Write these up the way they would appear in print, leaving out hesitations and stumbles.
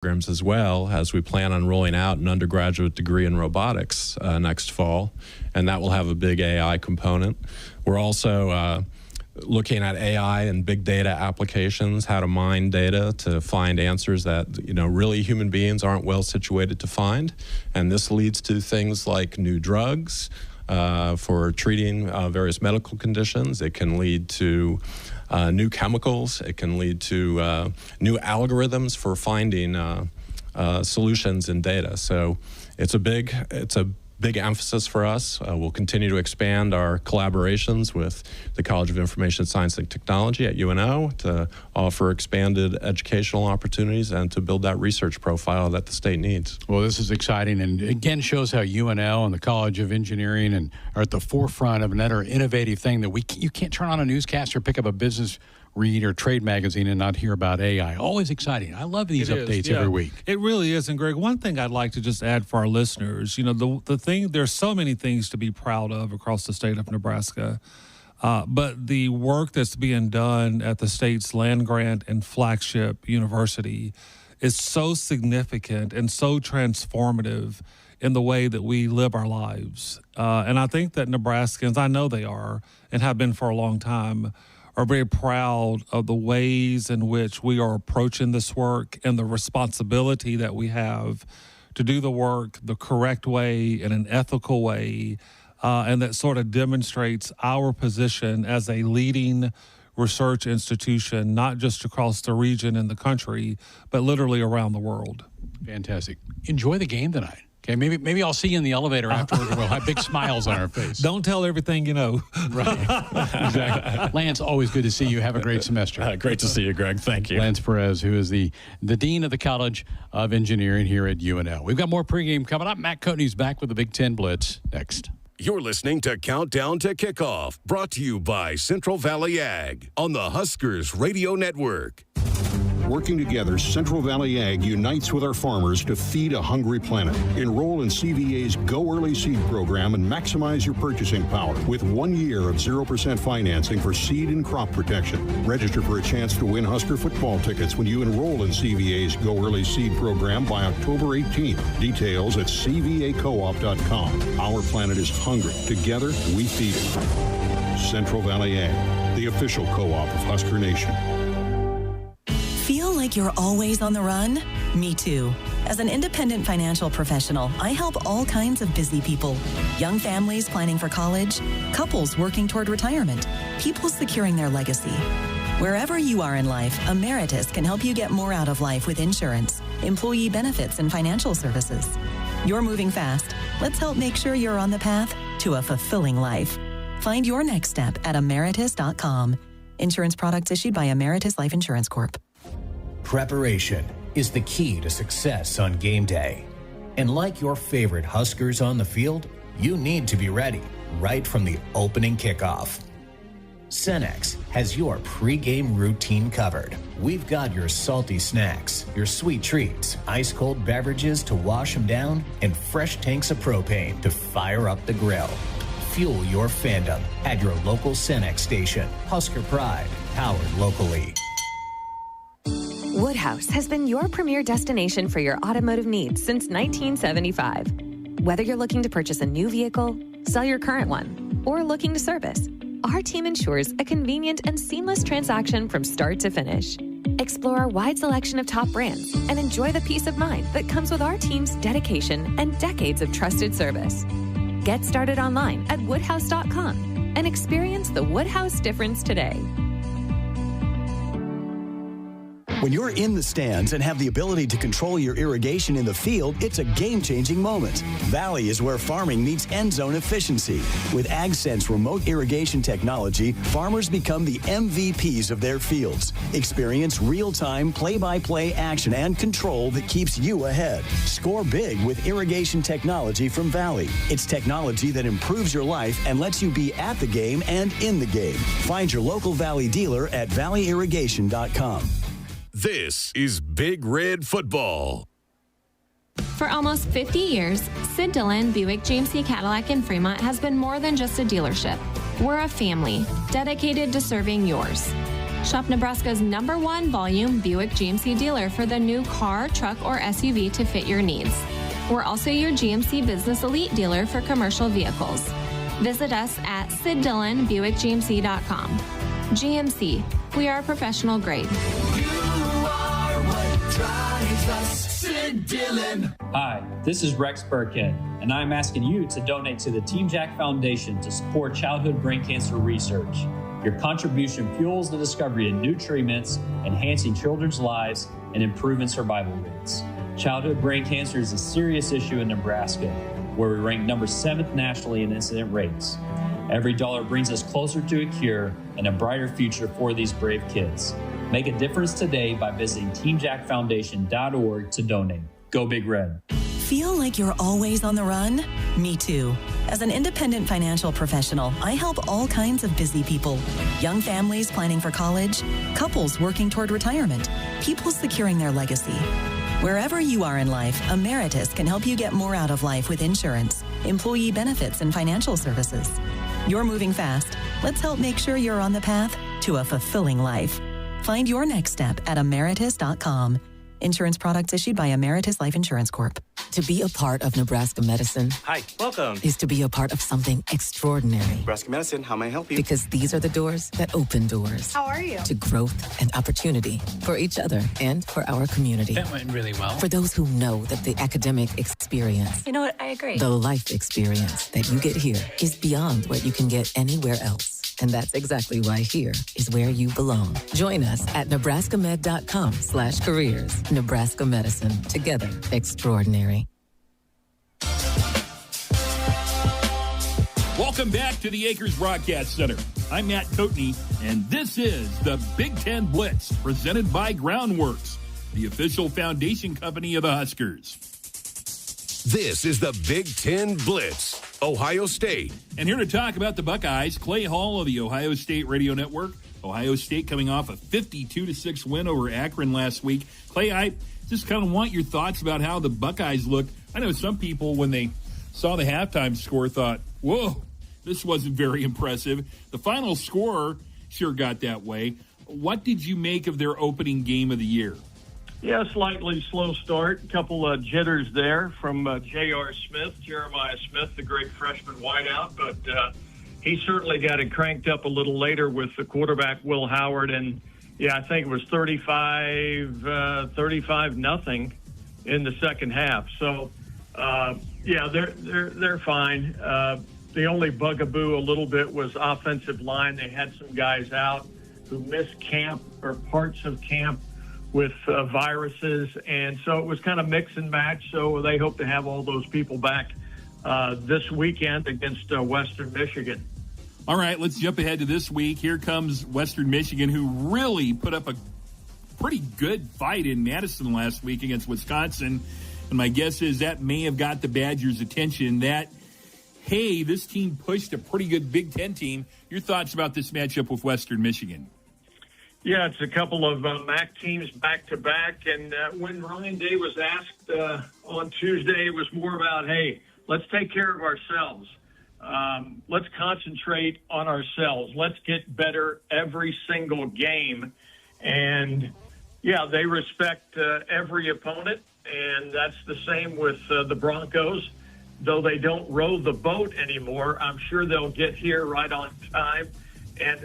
programs as well, as we plan on rolling out an undergraduate degree in robotics next fall, and that will have a big AI component. We're also looking at AI and big data applications, how to mine data to find answers that, really human beings aren't well situated to find. And this leads to things like new drugs for treating various medical conditions. It can lead to new chemicals. It can lead to new algorithms for finding solutions in data. So it's a big emphasis for us. We'll continue to expand our collaborations with the College of Information Science and Technology at UNO to offer expanded educational opportunities and to build that research profile that the state needs. Well, this is exciting, and again shows how UNO and the College of Engineering are at the forefront of another innovative thing that you can't turn on a newscast or pick up a business read or trade magazine and not hear about AI. Always exciting. I love these updates every week. It really is. And Greg, one thing I'd like to just add for our listeners, there's so many things to be proud of across the state of Nebraska. But the work that's being done at the state's land-grant and flagship university is so significant and so transformative in the way that we live our lives. And I think that Nebraskans, I know they are and have been for a long time, are very proud of the ways in which we are approaching this work and the responsibility that we have to do the work the correct way, in an ethical way, and that sort of demonstrates our position as a leading research institution, not just across the region and the country, but literally around the world. Fantastic. Enjoy the game tonight. Okay, maybe I'll see you in the elevator afterwards and we'll have big smiles on our face. Don't tell everything you know. Right. Exactly. Lance, always good to see you. Have a great semester. Great to see you, Greg. Thank you. Lance Perez, who is the Dean of the College of Engineering here at UNO. We've got more pregame coming up. Matt Coatney's back with the Big Ten Blitz next. You're listening to Countdown to Kickoff, brought to you by Central Valley Ag on the Huskers Radio Network. Working together, Central Valley Ag unites with our farmers to feed a hungry planet. Enroll in CVA's Go Early Seed program and maximize your purchasing power with 1 year of 0% financing for seed and crop protection. Register for a chance to win Husker football tickets when you enroll in CVA's Go Early Seed program by October 18th. Details at cvacoop.com. Our planet is hungry. Together, we feed it. Central Valley Ag, the official co-op of Husker Nation. Feel like you're always on the run? Me too. As an independent financial professional, I help all kinds of busy people. Young families planning for college, couples working toward retirement, people securing their legacy. Wherever you are in life, Emeritus can help you get more out of life with insurance, employee benefits, and financial services. You're moving fast. Let's help make sure you're on the path to a fulfilling life. Find your next step at emeritus.com. Insurance products issued by Emeritus Life Insurance Corp. Preparation is the key to success on game day. And like your favorite Huskers on the field, you need to be ready right from the opening kickoff. Cenex has your pregame routine covered. We've got your salty snacks, your sweet treats, ice-cold beverages to wash them down, and fresh tanks of propane to fire up the grill. Fuel your fandom at your local Cenex station. Husker Pride, powered locally. Woodhouse has been your premier destination for your automotive needs since 1975. Whether you're looking to purchase a new vehicle, sell your current one, or looking to service, our team ensures a convenient and seamless transaction from start to finish. Explore our wide selection of top brands and enjoy the peace of mind that comes with our team's dedication and decades of trusted service. Get started online at woodhouse.com and experience the Woodhouse difference today. When you're in the stands and have the ability to control your irrigation in the field, it's a game-changing moment. Valley is where farming meets end zone efficiency. With AgSense remote irrigation technology, farmers become the MVPs of their fields. Experience real-time, play-by-play action and control that keeps you ahead. Score big with irrigation technology from Valley. It's technology that improves your life and lets you be at the game and in the game. Find your local Valley dealer at valleyirrigation.com. This is Big Red Football. For almost 50 years, Sid Dillon Buick GMC Cadillac in Fremont has been more than just a dealership. We're a family dedicated to serving yours. Shop Nebraska's #1 volume Buick GMC dealer for the new car, truck, or SUV to fit your needs. We're also your GMC Business Elite dealer for commercial vehicles. Visit us at SidDillonBuickGMC.com. GMC, we are professional grade. You are what drives us, Sid Dillon. Hi, this is Rex Burkhead, and I'm asking you to donate to the Team Jack Foundation to support childhood brain cancer research. Your contribution fuels the discovery of new treatments, enhancing children's lives and improving survival rates. Childhood brain cancer is a serious issue in Nebraska, where we rank number 7th nationally in incident rates. Every dollar brings us closer to a cure and a brighter future for these brave kids. Make a difference today by visiting teamjackfoundation.org to donate. Go Big Red. Feel like you're always on the run? Me too. As an independent financial professional, I help all kinds of busy people. Young families planning for college, couples working toward retirement, people securing their legacy. Wherever you are in life, Emeritus can help you get more out of life with insurance, employee benefits, and financial services. You're moving fast. Let's help make sure you're on the path to a fulfilling life. Find your next step at emeritus.com. Insurance products issued by Emeritus Life Insurance Corp. To be a part of Nebraska Medicine. Hi, welcome. Is to be a part of something extraordinary. Nebraska Medicine, how may I help you? Because these are the doors that open doors. How are you? To growth and opportunity for each other and for our community. That went really well. For those who know that the academic experience. You know what? I agree. The life experience that you get here is beyond what you can get anywhere else. And that's exactly why here is where you belong. Join us at nebraskamed.com/careers. Nebraska Medicine. Together, extraordinary. Welcome back to the Acres Broadcast Center. I'm Matt Coatney, and this is the Big Ten Blitz, presented by Groundworks, the official foundation company of the Huskers. This is the Big Ten Blitz, Ohio State. And here to talk about the Buckeyes, Clay Hall of the Ohio State Radio Network. Ohio State coming off a 52-6 win over Akron last week. Clay, I just kind of want your thoughts about how the Buckeyes look. I know some people, when they saw the halftime score, thought, whoa, this wasn't very impressive. The final score sure got that way. What did you make of their opening game of the year? Yeah, slightly slow start. A couple of jitters there from J.R. Smith, Jeremiah Smith, the great freshman wideout. But he certainly got it cranked up a little later with the quarterback, Will Howard. And, yeah, I think it was 35-0 in the second half. So, yeah, they're fine. The only bugaboo a little bit was offensive line. They had some guys out who missed camp or parts of camp with viruses, and so it was kind of mix and match. So they hope to have all those people back this weekend against Western Michigan. All right, let's jump ahead to this week. Here comes Western Michigan, who really put up a pretty good fight in Madison last week against Wisconsin. And my guess is that may have got the Badgers' attention that, hey, this team pushed a pretty good Big Ten team. Your thoughts about this matchup with Western Michigan? Yeah, it's a couple of MAC teams back-to-back, and when Ryan Day was asked on Tuesday, it was more about, hey, let's take care of ourselves. Let's concentrate on ourselves. Let's get better every single game. And, yeah, they respect every opponent, and that's the same with the Broncos. Though they don't row the boat anymore, I'm sure they'll get here right on time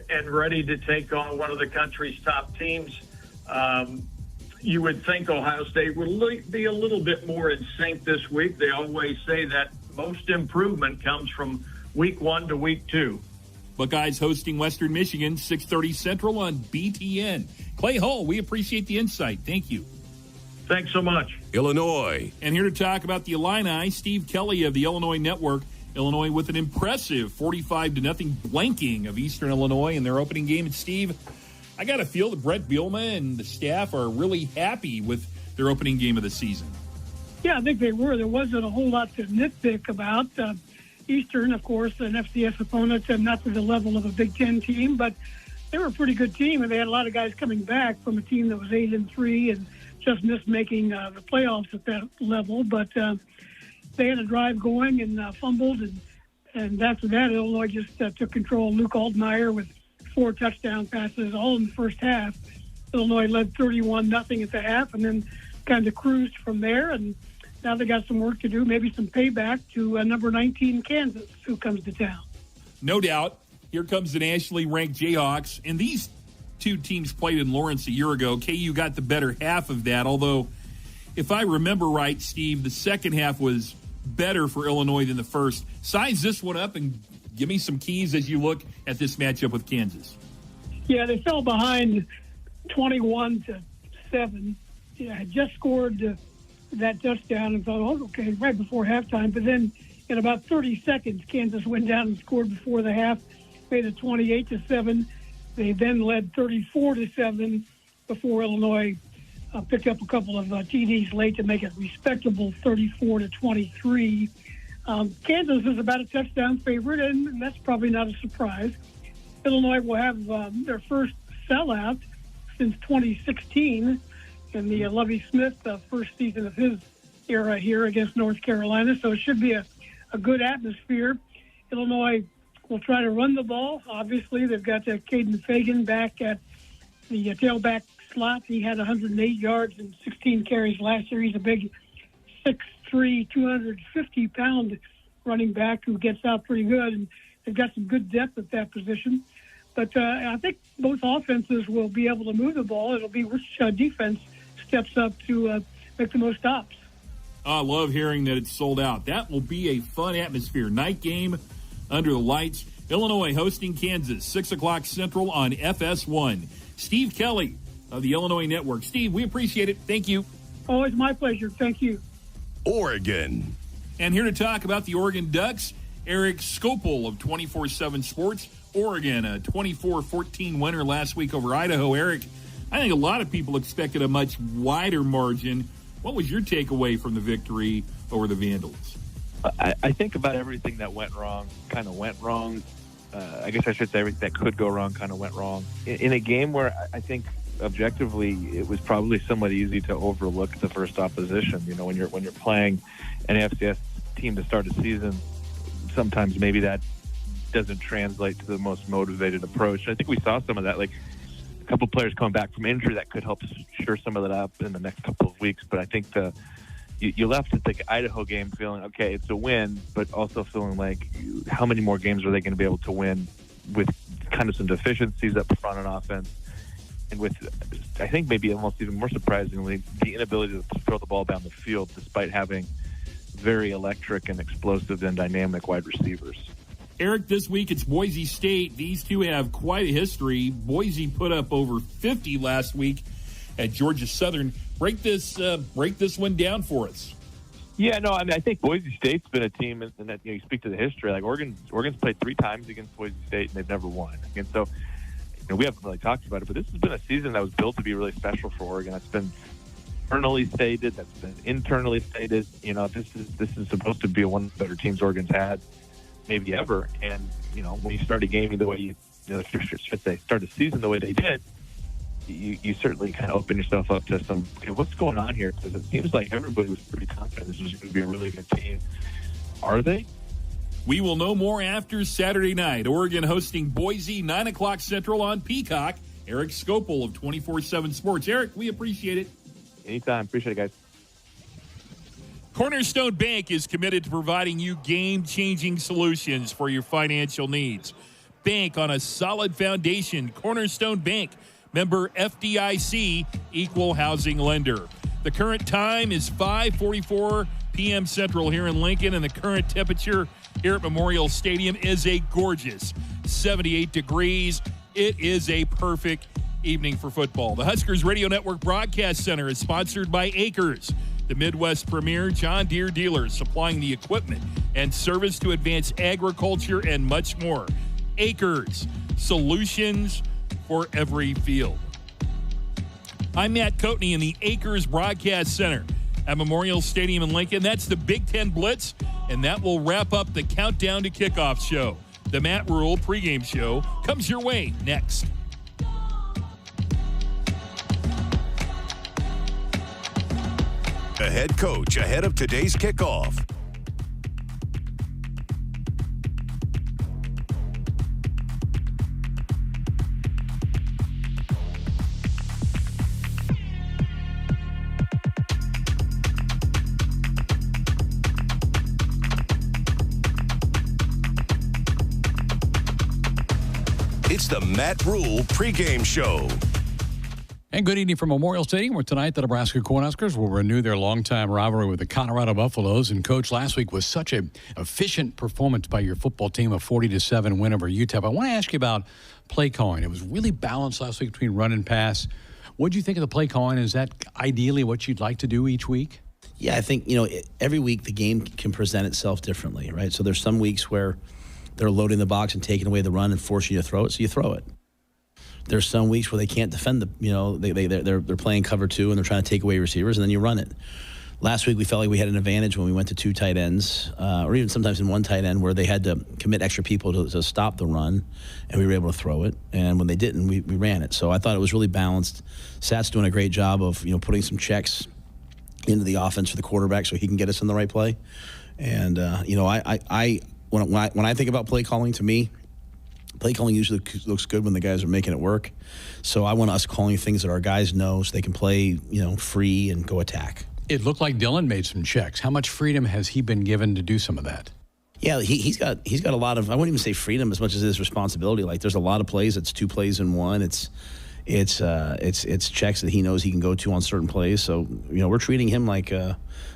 and ready to take on one of the country's top teams. You would think Ohio State would be a little bit more in sync this week. They always say that most improvement comes from week 1 to week 2. Buckeyes hosting Western Michigan, 6:30 Central on BTN. Clay Hull, we appreciate the insight. Thank you. Thanks so much. Illinois. And here to talk about the Illini, Steve Kelly of the Illinois Network. Illinois with an impressive 45-0 blanking of Eastern Illinois in their opening game. And Steve, I got to feel that Brett Bielema and the staff are really happy with their opening game of the season. Yeah, I think they were. There wasn't a whole lot to nitpick about. Eastern, of course, an FCS opponent, and not to the level of a Big Ten team, but they were a pretty good team, and they had a lot of guys coming back from a team that was 8-3 and just missed making the playoffs at that level. But they had a drive going and fumbled, and after that, Illinois just took control. Luke Altmaier with 4 touchdown passes, all in the first half. Illinois led 31-0 at the half, and then kind of cruised from there. And now they got some work to do, maybe some payback to number 19 Kansas, who comes to town. No doubt. Here comes the nationally ranked Jayhawks. And these two teams played in Lawrence a year ago. KU got the better half of that, although if I remember right, Steve, the second half was better for Illinois than the first. Size this one up and give me some keys as you look at this matchup with Kansas. Yeah, they fell behind 21-7. Yeah, had just scored that touchdown and thought, oh, okay, right before halftime. But then in about 30 seconds, Kansas went down and scored before the half, made it 28-7. They then led 34-7 before Illinois picked up a couple of TDs late to make it respectable 34-23. Kansas is about a touchdown favorite, and that's probably not a surprise. Illinois will have their first sellout since 2016 in the Lovie Smith first season of his era here against North Carolina. So it should be a good atmosphere. Illinois will try to run the ball. Obviously, they've got Caden Fagan back at the tailback slot. He had 108 yards and 16 carries last year. He's a big 6'3", 250-pound running back who gets out pretty good, and they've got some good depth at that position. But I think both offenses will be able to move the ball. It'll be which defense steps up to make the most stops. I love hearing that it's sold out. That will be a fun atmosphere. Night game under the lights. Illinois hosting Kansas, 6 o'clock Central on FS1. Steve Kelly of the Illinois Network. Steve, we appreciate it. Thank you. Always my pleasure. Thank you. Oregon. And here to talk about the Oregon Ducks, Eric Skopel of 24/7 Sports. Oregon, a 24-14 winner last week over Idaho. Eric, I think a lot of people expected a much wider margin. What was your takeaway from the victory over the Vandals? I think about everything that went wrong kind of went wrong. I guess I should say everything that could go wrong kind of went wrong. In a game where I think objectively it was probably somewhat easy to overlook the first opposition. You know, when you're playing an FCS team to start a season, sometimes maybe that doesn't translate to the most motivated approach. And I think we saw some of that, like a couple players coming back from injury that could help shore some of that up in the next couple of weeks. But I think you left at the Idaho game feeling, okay, it's a win, but also feeling like how many more games are they going to be able to win with kind of some deficiencies up front on offense, and with, I think maybe almost even more surprisingly, the inability to throw the ball down the field despite having very electric and explosive and dynamic wide receivers. Eric, this week it's Boise State. These two have quite a history. Boise put up over 50 last week at Georgia Southern. Break this one down for us. Yeah, no, I mean, I think Boise State's been a team, and that, you know, you speak to the history. Like Oregon's played 3 times against Boise State, and they've never won. And so, you know, we haven't really talked about it, but this has been a season that was built to be really special for Oregon. It's been externally stated, that's been internally stated. You know, this is supposed to be one of the better teams Oregon's had, maybe ever. And you know, when you start a game the way you should say start a season the way they did, you certainly kind of open yourself up to some, okay, what's going on here? Because it seems like everybody was pretty confident this was going to be a really good team. Are they? We will know more after Saturday night. Oregon hosting Boise, 9 o'clock Central on Peacock. Eric Skopel of 24/7 Sports. Eric, we appreciate it. Anytime. Appreciate it, guys. Cornerstone Bank is committed to providing you game-changing solutions for your financial needs. Bank on a solid foundation. Cornerstone Bank, member FDIC, equal housing lender. The current time is 5:44 p.m. Central here in Lincoln, and the current temperature here at Memorial Stadium is a gorgeous 78 degrees. It is a perfect evening for football. The Huskers Radio Network Broadcast Center is sponsored by Acres, the Midwest premier John Deere dealer, supplying the equipment and service to advance agriculture and much more. Acres, solutions for every field. I'm Matt Coatney in the Acres Broadcast Center at Memorial Stadium in Lincoln. That's the Big Ten Blitz, and that will wrap up the Countdown to Kickoff show. The Matt Rhule pregame show comes your way next. The head coach ahead of today's kickoff. It's the Matt Rhule pregame show. And good evening from Memorial Stadium, where tonight the Nebraska Cornhuskers will renew their longtime rivalry with the Colorado Buffaloes. And, Coach, last week was such an efficient performance by your football team, a 40-7 win over UTEP. I want to ask you about play calling. It was really balanced last week between run and pass. What do you think of the play calling? Is that ideally what you'd like to do each week? Yeah, I think, every week the game can present itself differently, right? So there's some weeks where they're loading the box and taking away the run and forcing you to throw it, so you throw it. There's some weeks where they can't defend they're playing cover two and they're trying to take away receivers, and then you run it. Last week we felt like we had an advantage when we went to two tight ends, or even sometimes in one tight end, where they had to commit extra people to stop the run, and we were able to throw it. And when they didn't, we ran it. So I thought it was really balanced. Sat's doing a great job of putting some checks into the offense for the quarterback so he can get us in the right play. And when I think about play calling, to me, play calling usually looks good when the guys are making it work. So I want us calling things that our guys know so they can play, free and go attack. It looked like Dylan made some checks. How much freedom has he been given to do some of that? Yeah, he's got a lot of, I wouldn't even say freedom as much as his responsibility. Like, there's a lot of plays. It's two plays in one. It's checks that he knows he can go to on certain plays. So, we're treating him like an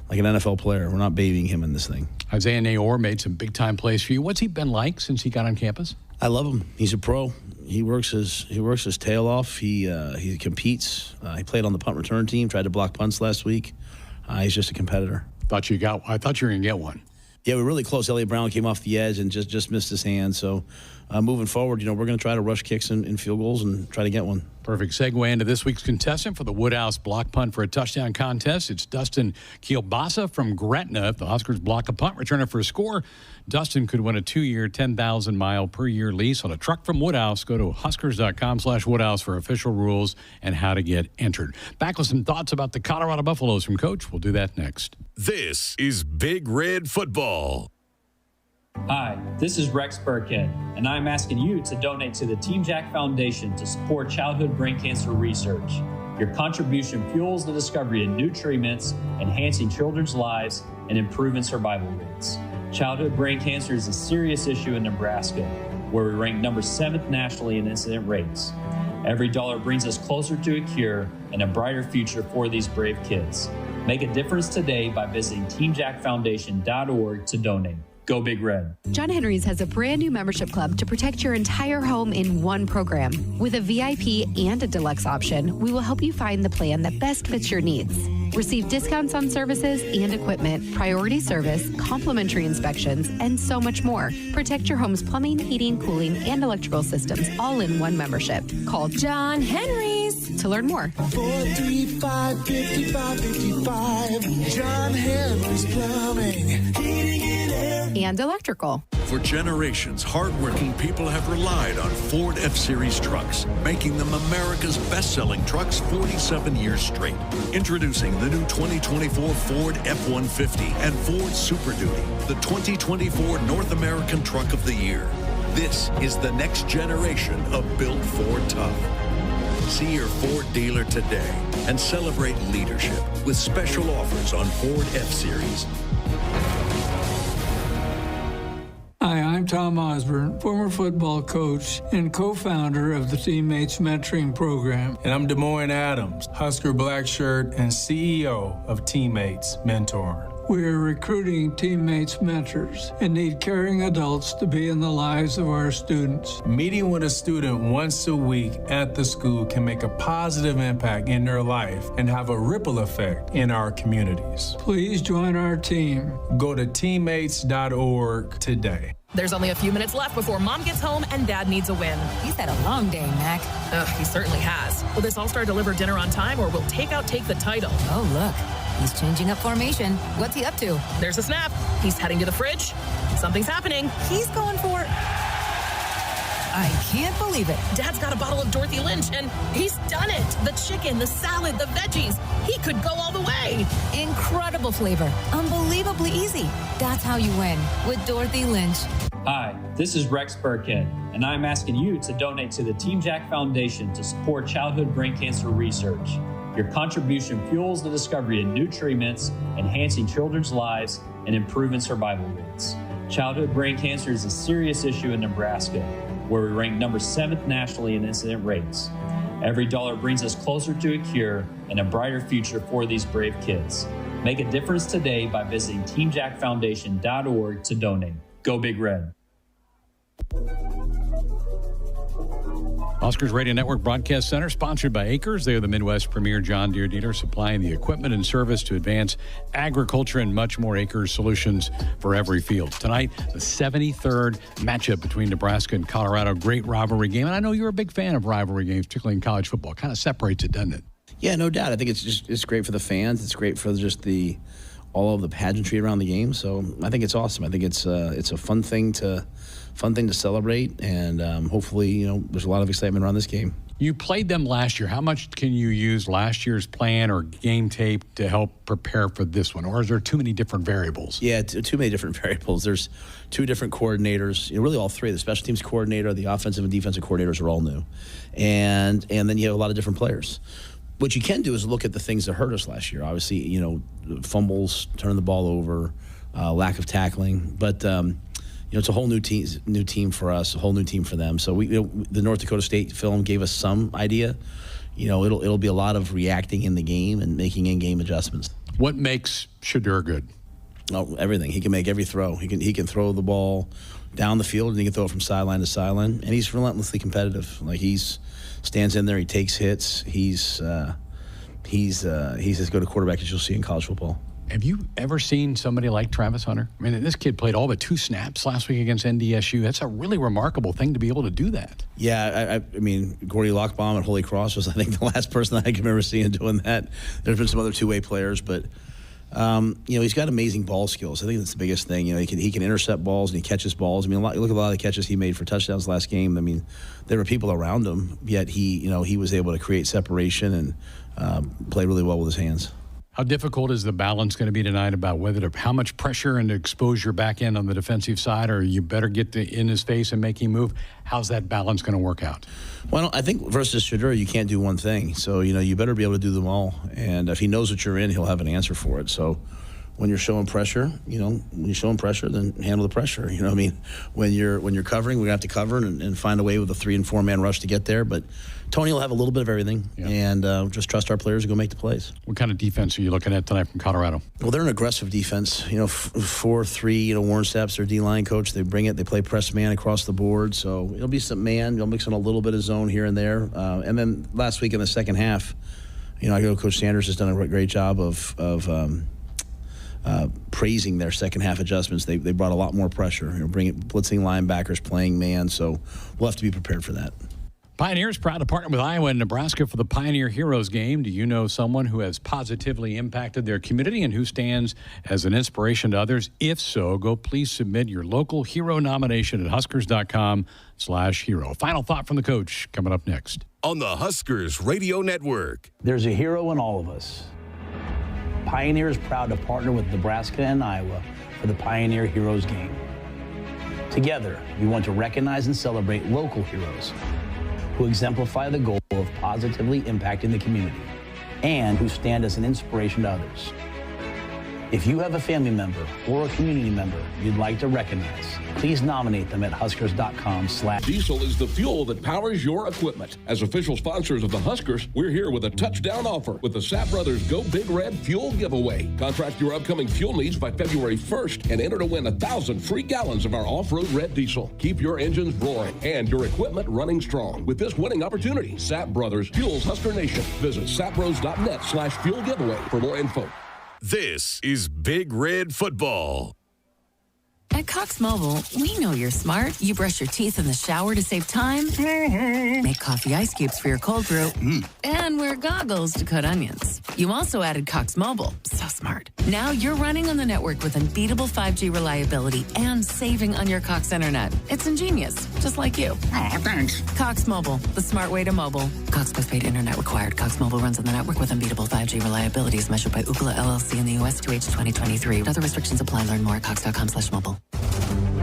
NFL player. We're not babying him in this thing. Isaiah Nayor made some big-time plays for you. What's he been like since he got on campus? I love him. He's a pro. He works his tail off. He competes. He played on the punt return team. Tried to block punts last week. He's just a competitor. I thought you were going to get one. Yeah, we're really close. Elliott Brown came off the edge and just missed his hand. So moving forward, we're going to try to rush kicks and field goals and try to get one. Perfect segue into this week's contestant for the Woodhouse block punt for a touchdown contest. It's Dustin Kielbasa from Gretna. If the Huskers block a punt returner for a score, Dustin could win a 2-year, 10,000-mile-per-year lease on a truck from Woodhouse. Go to huskers.com/Woodhouse for official rules and how to get entered. Back with some thoughts about the Colorado Buffaloes from Coach. We'll do that next. This is Big Red Football. Hi, this is Rex Burkhead, and I'm asking you to donate to the Team Jack Foundation to support childhood brain cancer research. Your contribution fuels the discovery of new treatments, enhancing children's lives and improving survival rates. Childhood brain cancer is a serious issue in Nebraska, where we rank number 7th nationally in incident rates. Every dollar brings us closer to a cure and a brighter future for these brave kids. Make a difference today by visiting teamjackfoundation.org to donate. Go Big Red. John Henry's has a brand new membership club to protect your entire home in one program. With a VIP and a deluxe option, we will help you find the plan that best fits your needs. Receive discounts on services and equipment, priority service, complimentary inspections, and so much more. Protect your home's plumbing, heating, cooling, and electrical systems all in one membership. Call John Henry's to learn more. 435-5555. John Henry's Plumbing, Heating and Air. And electrical. For generations, hardworking people have relied on Ford F-Series trucks, making them America's best-selling trucks 47 years straight. Introducing the new 2024 Ford F-150 and Ford Super Duty, the 2024 North American Truck of the Year. This is the next generation of built Ford tough. See your Ford dealer today and celebrate leadership with special offers on Ford F-Series. Hi, I'm Tom Osborne, former football coach and co-founder of the Teammates Mentoring Program. And I'm Des Moines Adams, Husker Black Shirt and CEO of Teammates Mentoring. We are recruiting Teammates mentors and need caring adults to be in the lives of our students. Meeting with a student once a week at the school can make a positive impact in their life and have a ripple effect in our communities. Please join our team. Go to teammates.org today. There's only a few minutes left before Mom gets home and Dad needs a win. He's had a long day, Mac. He certainly has. Will this All-Star deliver dinner on time, or will Takeout take the title? Oh, look. He's changing up formation. What's he up to? There's a snap. He's heading to the fridge. Something's happening. He's going for... I can't believe it. Dad's got a bottle of Dorothy Lynch, and he's done it. The chicken, the salad, the veggies. He could go all the way. Incredible flavor. Unbelievably easy. That's how you win with Dorothy Lynch. Hi, this is Rex Burkhead, and I'm asking you to donate to the Team Jack Foundation to support childhood brain cancer research. Your contribution fuels the discovery of new treatments, enhancing children's lives and improving survival rates. Childhood brain cancer is a serious issue in Nebraska, where we rank number 7th nationally in incident rates. Every dollar brings us closer to a cure and a brighter future for these brave kids. Make a difference today by visiting teamjackfoundation.org to donate. Go Big Red. Huskers Radio Network Broadcast Center, sponsored by Acres. They are the Midwest premier John Deere dealer, supplying the equipment and service to advance agriculture and much more. Acres solutions for every field. Tonight, the 73rd matchup between Nebraska and Colorado. Great rivalry game. And I know you're a big fan of rivalry games, particularly in college football. It kind of separates it, doesn't it? Yeah, no doubt. I think it's great for the fans. It's great for just all of the pageantry around the game. So I think it's awesome. I think it's a fun thing to celebrate, and hopefully, there's a lot of excitement around this game. You played them last year. How much can you use last year's plan or game tape to help prepare for this one? Or is there too many different variables? Yeah, too many different variables. There's 2 different coordinators. Really all 3. The special teams coordinator, the offensive and defensive coordinators are all new. And then you have a lot of different players. What you can do is look at the things that hurt us last year. Obviously, fumbles, turning the ball over, lack of tackling. But it's a whole new team for us, a whole new team for them. So the North Dakota State film gave us some idea. It'll be a lot of reacting in the game and making in-game adjustments. What makes Shedeur good? Oh, everything. He can make every throw. He can throw the ball down the field, and he can throw it from sideline to sideline. And he's relentlessly competitive. Like, he's stands in there, he takes hits. He's as good a quarterback as you'll see in college football. Have you ever seen somebody like Travis Hunter? I mean, this kid played all but 2 snaps last week against NDSU. That's a really remarkable thing to be able to do that. Yeah, I mean, Gordy Lockbaum at Holy Cross was, I think, the last person that I can remember seeing doing that. There's been some other two-way players, but he's got amazing ball skills. I think that's the biggest thing. He can intercept balls and he catches balls. I mean, look at a lot of the catches he made for touchdowns last game. I mean, there were people around him, yet he was able to create separation and play really well with his hands. How difficult is the balance going to be tonight about how much pressure and exposure back end on the defensive side, or you better get in his face and make him move? How's that balance going to work out? Well, I think versus Shedeur, you can't do one thing. So, you better be able to do them all. And if he knows what you're in, he'll have an answer for it. So when you're showing pressure, then handle the pressure. You know what I mean? When you're covering, we're going to have to cover and find a way with a 3- and 4-man rush to get there. But Tony will have a little bit of everything, and just trust our players to go make the plays. What kind of defense are you looking at tonight from Colorado? Well, they're an aggressive defense. 4-3. Warren Sapp's their D-line coach. They bring it. They play press man across the board. So it'll be some man. You'll mix in a little bit of zone here and there. And then last week in the second half, I know Coach Sanders has done a great job of praising their second half adjustments. They brought a lot more pressure. Blitzing linebackers, playing man. So we'll have to be prepared for that. Pioneers proud to partner with Iowa and Nebraska for the Pioneer Heroes game. Do you know someone who has positively impacted their community and who stands as an inspiration to others? If so, please submit your local hero nomination at huskers.com/hero. Final thought from the coach coming up next. On the Huskers Radio Network. There's a hero in all of us. Pioneer is proud to partner with Nebraska and Iowa for the Pioneer Heroes game. Together, we want to recognize and celebrate local heroes who exemplify the goal of positively impacting the community and who stand as an inspiration to others. If you have a family member or a community member you'd like to recognize, please nominate them at huskers.com/. Diesel is the fuel that powers your equipment. As official sponsors of the Huskers, we're here with a touchdown offer with the Sapp Brothers Go Big Red Fuel Giveaway. Contract your upcoming fuel needs by February 1st and enter to win 1,000 free gallons of our off-road red diesel. Keep your engines roaring and your equipment running strong. With this winning opportunity, Sapp Brothers fuels Husker Nation. Visit sappbros.net/fuel giveaway for more info. This is Big Red Football. At Cox Mobile, we know you're smart. You brush your teeth in the shower to save time, make coffee ice cubes for your cold brew, and wear goggles to cut onions. You also added Cox Mobile. So smart. Now you're running on the network with unbeatable 5G reliability and saving on your Cox internet. It's ingenious, just like you. Aw, thanks. Cox Mobile, the smart way to mobile. Cox postpaid internet required. Cox Mobile runs on the network with unbeatable 5G reliability as measured by Ookla LLC in the U.S. to H 2023. Other restrictions apply. Learn more at cox.com/mobile.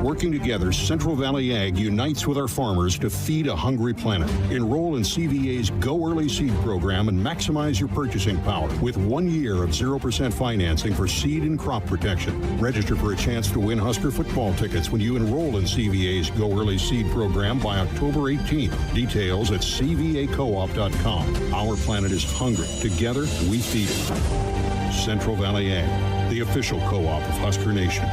working together, Central Valley Ag unites with our farmers to feed a hungry planet. Enroll in CVA's Go Early Seed program and maximize your purchasing power with 1 year of 0% financing for seed and crop protection. Register for a chance to win Husker football tickets when you enroll in CVA's Go Early Seed program by October 18th. Details at cvacoop.com. Our planet is hungry. Together, we feed it. Central Valley Ag, the official co-op of Husker Nation.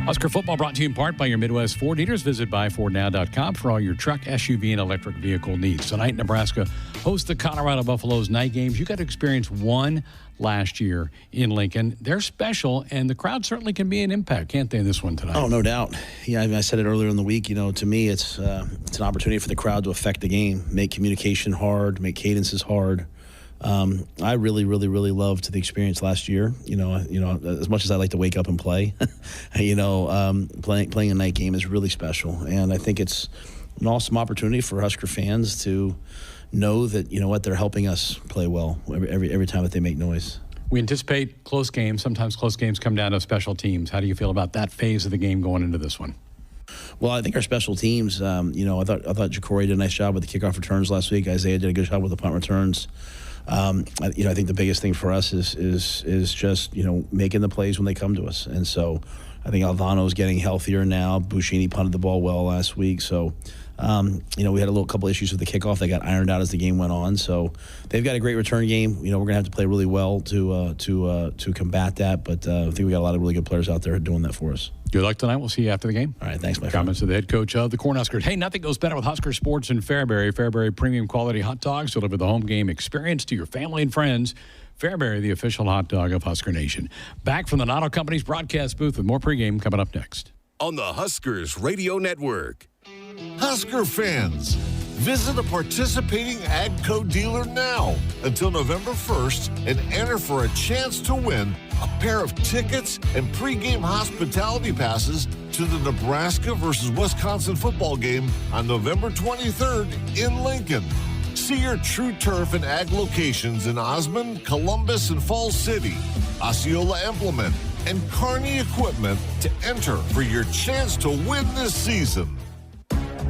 Husker Football brought to you in part by your Midwest Ford dealers. Visit buyfordnow.com for all your truck, SUV, and electric vehicle needs. Tonight, Nebraska hosts the Colorado Buffaloes night games. You got to experience one last year in Lincoln. They're special, and the crowd certainly can be an impact, can't they, in this one tonight? Oh, no doubt. Yeah, I said it earlier in the week. To me, it's an opportunity for the crowd to affect the game, make communication hard, make cadences hard. I really loved the experience last year. As much as I like to wake up and play, playing a night game is really special. And I think it's an awesome opportunity for Husker fans to know that, they're helping us play well every time that they make noise. We anticipate close games. Sometimes close games come down to special teams. How do you feel about that phase of the game going into this one? Well, I think our special teams, I thought Ja'Cory did a nice job with the kickoff returns last week. Isaiah did a good job with the punt returns. I think the biggest thing for us is just making the plays when they come to us, and so I think Alvano's getting healthier now. Buschini punted the ball well last week, so we had a couple issues with the kickoff. They got ironed out as the game went on, so they've got a great return game. We're gonna have to play really well to combat that, but I think we got a lot of really good players out there doing that for us. Good luck tonight. We'll see you after the game. All right, thanks, my friend. Comments of the head coach of the Cornhuskers. Hey, nothing goes better with Husker Sports in Fairbury. Fairbury premium quality hot dogs deliver the home game experience to your family and friends. Fairbury, the official hot dog of Husker Nation. Back from the Notto Company's broadcast booth with more pregame coming up next. On the Huskers Radio Network. Husker fans, visit a participating AGCO dealer now until November 1st and enter for a chance to win a pair of tickets and pregame hospitality passes to the Nebraska versus Wisconsin football game on November 23rd in Lincoln. See your True Turf and Ag locations in Osmond, Columbus, and Falls City, Osceola Implement, and Kearney Equipment to enter for your chance to win this season.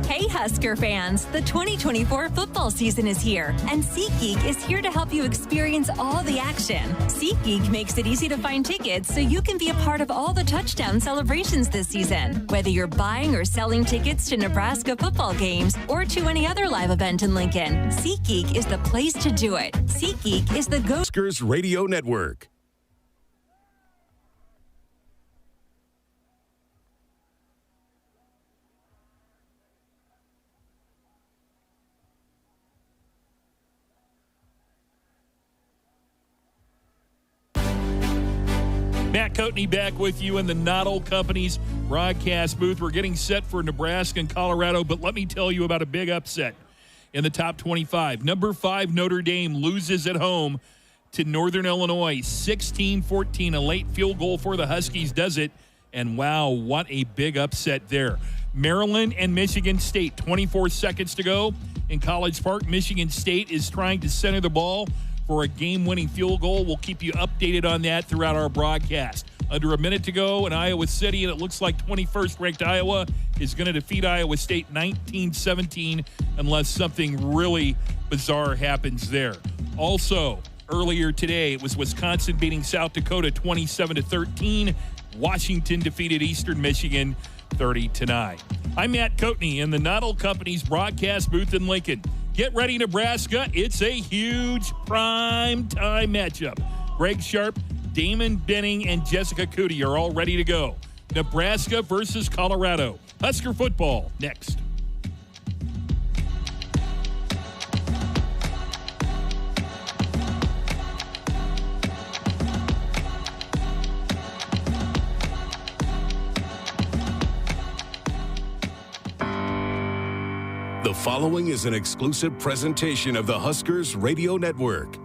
Hey Husker fans, the 2024 football season is here, and SeatGeek is here to help you experience all the action. SeatGeek makes it easy to find tickets so you can be a part of all the touchdown celebrations this season. Whether you're buying or selling tickets to Nebraska football games or to any other live event in Lincoln, SeatGeek is the place to do it. SeatGeek is the Huskers Radio Network. Matt Coatney back with you in the Notto Company's broadcast booth. We're getting set for Nebraska and Colorado, but let me tell you about a big upset in the top 25. Number 5 Notre Dame loses at home to Northern Illinois, 16-14. A late field goal for the Huskies does it, and wow, what a big upset there. Maryland and Michigan State, 24 seconds to go in College Park. Michigan State is trying to center the ball for a game-winning field goal. We'll keep you updated on that throughout our broadcast. Under a minute to go in Iowa City, and it looks like 21st ranked Iowa is going to defeat Iowa State 19-17 unless something really bizarre happens there. Also, earlier today, it was Wisconsin beating South Dakota 27-13. Washington defeated Eastern Michigan 30-9. I'm Matt Coatney in the Notto Company's broadcast booth in Lincoln. Get ready, Nebraska. It's a huge prime time matchup. Greg Sharp, Damon Benning, and Jessica Cootie are all ready to go. Nebraska versus Colorado. Husker football next. The following is an exclusive presentation of the Huskers Radio Network.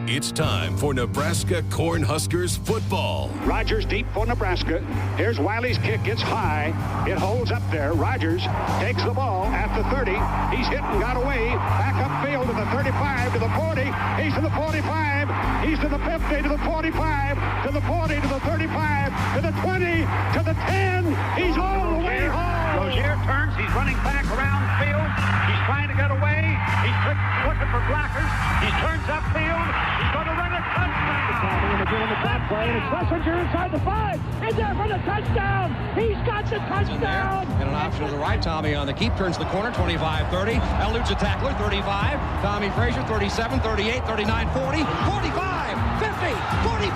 It's time for Nebraska Cornhuskers football. Rogers deep for Nebraska. Here's Wiley's kick. It's high. It holds up there. Rogers takes the ball at the 30. He's hit and got away. Back upfield to the 35, to the 40. He's to the 45. He's He's to the 50, to the 45, to the 40, to the 35, to the 20, to the 10. He's all the way home. Rozier turns. He's running back around the field. He's trying to get away. He's looking for blockers. He turns upfield. He's going to run a touchdown. In the back play, and it's Schlesinger inside the 5. He's there for the touchdown. He's got the touchdown. And an option to the right. Tommy on the keep. Turns the corner. 25-30. Eludes a tackler. 35. Tommy Frazier. 37. 38. 39. 40. 45. 50. 45.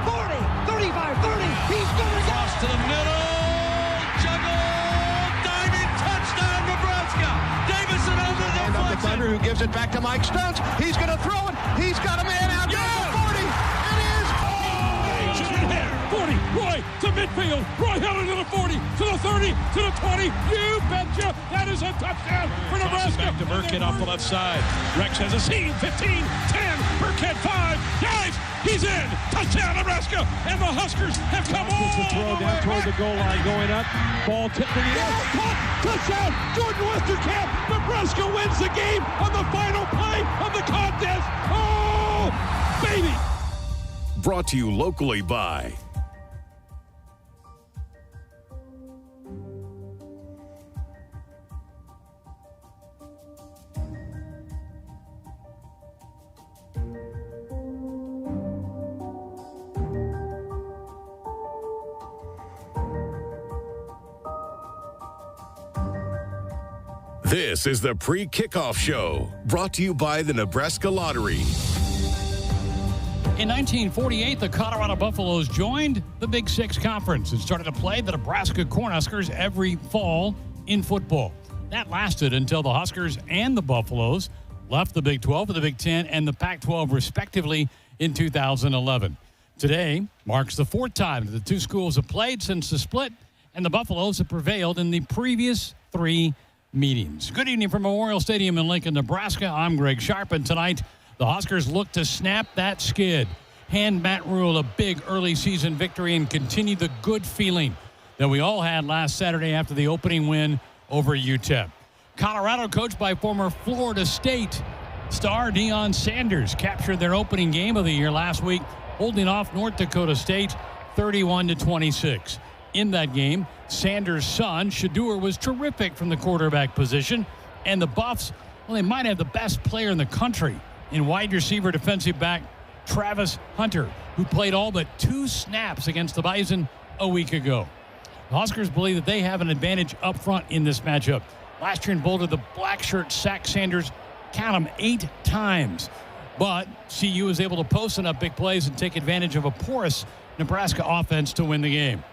40. 35. 30. He's going to cross to the middle. Juggle. Diving touchdown, Nebraska. Davison over the deflection. Thunder, who gives it back to Mike Stuntz. He's going to throw it. He's got a man out there. 40, Roy to midfield. Roy held it to the 40, to the 30, to the 20. You betcha. That is a touchdown for Nebraska. Back to Burkhead off the left side. Rex has a seam. 15, 10. Burkhead 5. Dives. He's in. Touchdown, Nebraska. And the Huskers have come all the throw down toward the goal line going up. Ball tipped in the air. Touchdown. Jordan Westerkamp. Nebraska wins the game on the final play of the contest. Oh, baby. Brought to you locally by This is the Pre-Kickoff Show, brought to you by the Nebraska Lottery. In 1948, the Colorado Buffaloes joined the Big Six Conference and started to play the Nebraska Cornhuskers every fall in football. That lasted until the Huskers and the Buffaloes left the Big 12 for the Big 10 and the Pac-12 respectively in 2011. Today marks the fourth time that the two schools have played since the split, and the Buffaloes have prevailed in the previous three meetings. Good evening from Memorial Stadium in Lincoln, Nebraska. I'm Greg Sharp, and tonight the Huskers look to snap that skid, hand Matt Rhule a big early season victory, and continue the good feeling that we all had last Saturday after the opening win over UTEP. Colorado, coached by former Florida State star Deion Sanders, captured their opening game of the year last week, holding off North Dakota State 31-26. In that game, Sanders' son, Shadur, was terrific from the quarterback position, and the Buffs, well, they might have the best player in the country in wide receiver defensive back Travis Hunter, who played all but 2 snaps against the Bison a week ago. The Huskers believe that they have an advantage up front in this matchup. Last year in Boulder, the black shirt sacked Sanders, count them, 8 times. But CU was able to post enough big plays and take advantage of a porous Nebraska offense to win the game.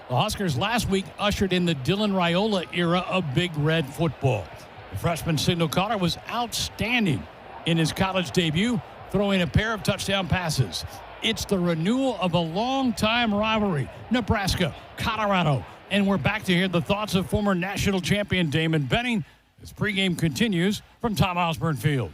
The Huskers last week ushered in the Dylan Raiola era of Big Red football. The freshman signal caller was outstanding in his college debut, throwing a pair of touchdown passes. It's the renewal of a long-time rivalry, Nebraska, Colorado. And we're back to hear the thoughts of former national champion Damon Benning as pregame continues from Tom Osborne Field.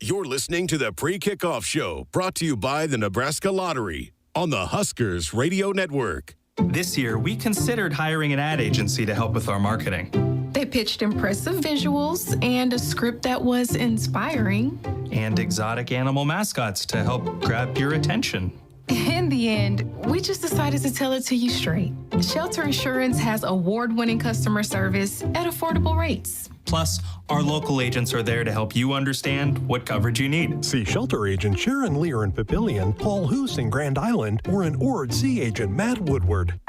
You're listening to the Pre-Kickoff Show, brought to you by the Nebraska Lottery on the Huskers Radio Network. This year, we considered hiring an ad agency to help with our marketing. They pitched impressive visuals and a script that was inspiring. And exotic animal mascots to help grab your attention. In the end, we just decided to tell it to you straight. Shelter Insurance has award-winning customer service at affordable rates. Plus, our local agents are there to help you understand what coverage you need. See shelter agent Sharon Lear in Papillion, Paul Hoos in Grand Island, or an Ord Sea agent Matt Woodward.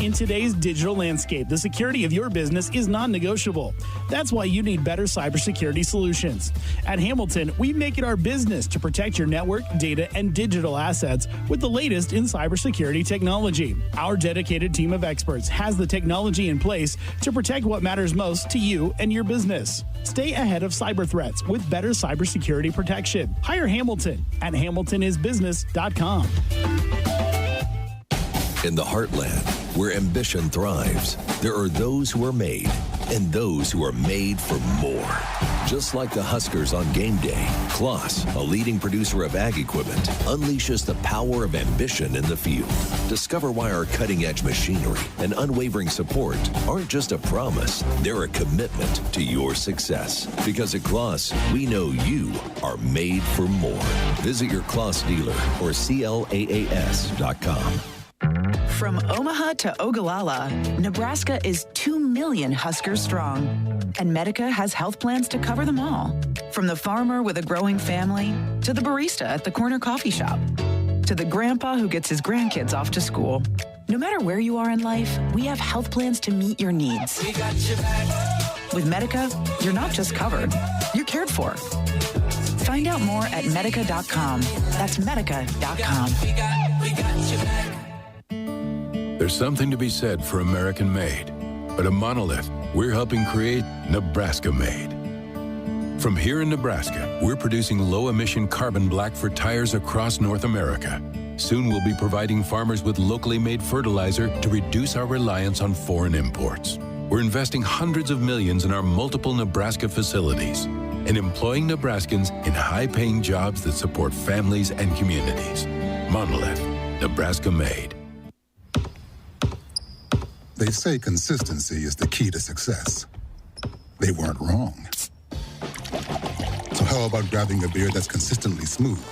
In today's digital landscape, the security of your business is non-negotiable. That's why you need better cybersecurity solutions. At Hamilton, we make it our business to protect your network, data, and digital assets with the latest in cybersecurity technology. Our dedicated team of experts has the technology in place to protect what matters most to you and your business. Stay ahead of cyber threats with better cybersecurity protection. Hire Hamilton at hamiltonisbusiness.com. In the heartland, where ambition thrives, there are those who are made and those who are made for more. Just like the Huskers on game day, Kloss, a leading producer of ag equipment, unleashes the power of ambition in the field. Discover why our cutting-edge machinery and unwavering support aren't just a promise, they're a commitment to your success. Because at Kloss, we know you are made for more. Visit your Kloss dealer or CLAAS.com. From Omaha to Ogallala, Nebraska is 2 million Huskers strong. And Medica has health plans to cover them all. From the farmer with a growing family, to the barista at the corner coffee shop, to the grandpa who gets his grandkids off to school. No matter where you are in life, we have health plans to meet your needs. We got your back. With Medica, you're not just covered, you're cared for. Find out more at medica.com. That's medica.com. We got your back. There's something to be said for American-made, but at Monolith, we're helping create Nebraska-made. From here in Nebraska, we're producing low-emission carbon black for tires across North America. Soon we'll be providing farmers with locally made fertilizer to reduce our reliance on foreign imports. We're investing hundreds of millions in our multiple Nebraska facilities and employing Nebraskans in high-paying jobs that support families and communities. Monolith, Nebraska-made. They say consistency is the key to success. They weren't wrong. So how about grabbing a beer that's consistently smooth,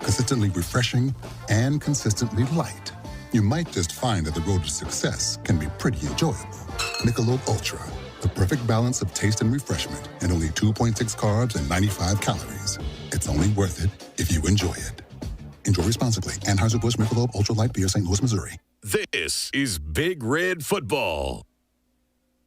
consistently refreshing, and consistently light? You might just find that the road to success can be pretty enjoyable. Michelob Ultra, the perfect balance of taste and refreshment, and only 2.6 carbs and 95 calories. It's only worth it if you enjoy it. Enjoy responsibly. Anheuser-Busch Michelob Ultra Light Beer, St. Louis, Missouri. This is Big Red Football.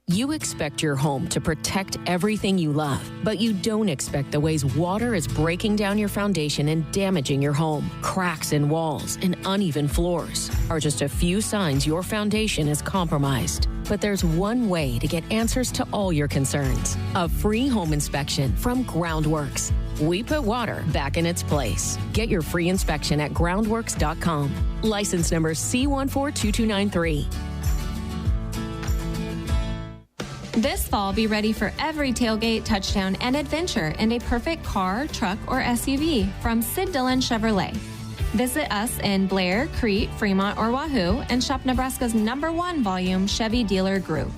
You expect your home to protect everything you love, but you don't expect the ways water is breaking down your foundation and damaging your home. Cracks in walls and uneven floors are just a few signs your foundation is compromised. But there's one way to get answers to all your concerns. A free home inspection from Groundworks. We put water back in its place. Get your free inspection at groundworks.com. License number C142293. This fall, be ready for every tailgate, touchdown, and adventure in a perfect car, truck, or SUV from Sid Dillon Chevrolet. Visit us in Blair, Crete, Fremont, or Wahoo and shop Nebraska's #1 volume Chevy dealer group.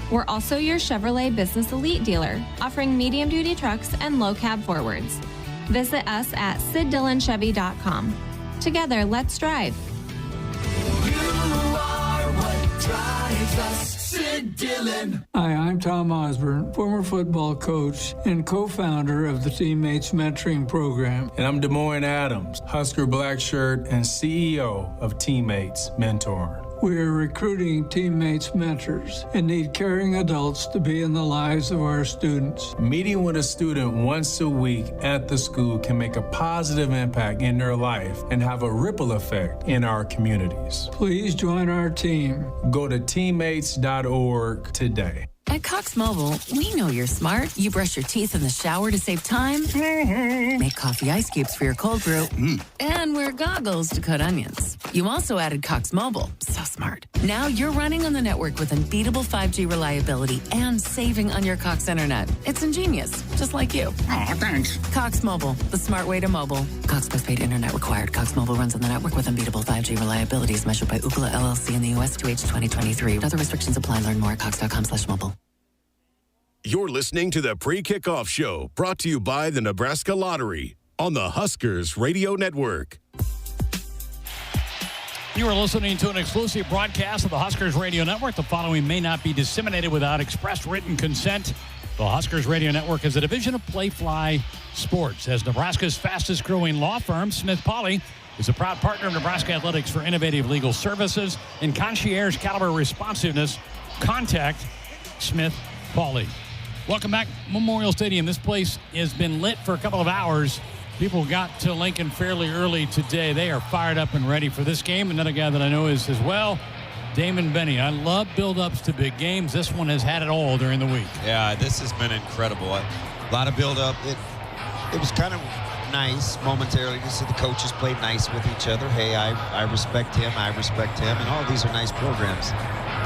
We're also your Chevrolet Business Elite dealer, offering medium-duty trucks and low-cab forwards. Visit us at SidDillonChevy.com. Together, let's drive. You are what drives us. Sid Dillon. Hi, I'm Tom Osborne, former football coach and co-founder of the Teammates Mentoring Program. And I'm Des Moines Adams, Husker Black Shirt and CEO of Teammates Mentor. We are recruiting teammates mentors and need caring adults to be in the lives of our students. Meeting with a student once a week at the school can make a positive impact in their life and have a ripple effect in our communities. Please join our team. Go to teammates.org today. At Cox Mobile, we know you're smart. You brush your teeth in the shower to save time, make coffee ice cubes for your cold brew, and wear goggles to cut onions. You also added Cox Mobile. So smart. Now you're running on the network with unbeatable 5G reliability and saving on your Cox internet. It's ingenious, just like you. Aw, thanks. Cox Mobile, the smart way to mobile. Cox postpaid internet required. Cox Mobile runs on the network with unbeatable 5G reliability as measured by Ookla LLC in the U.S. to age 2023. Other restrictions apply. Learn more at cox.com/mobile. You're listening to the Pre-Kickoff Show, brought to you by the Nebraska Lottery on the Huskers Radio Network. You are listening to an exclusive broadcast of the Huskers Radio Network. The following may not be disseminated without express written consent. The Huskers Radio Network is a division of Playfly Sports. As Nebraska's fastest growing law firm, Smith Pauley is a proud partner of Nebraska Athletics for innovative legal services and concierge caliber responsiveness. Contact Smith Pauley. Welcome back, Memorial Stadium. This place has been lit for a couple of hours. People got to Lincoln fairly early today. They are fired up and ready for this game. Another guy that I know is as well, Damon Benny. I love build-ups to big games. This one has had it all during the week. Yeah, this has been incredible. A lot of build-up. It was kind of nice momentarily. You see the coaches play nice with each other. Hey, I respect him, I respect him, and all of these are nice programs.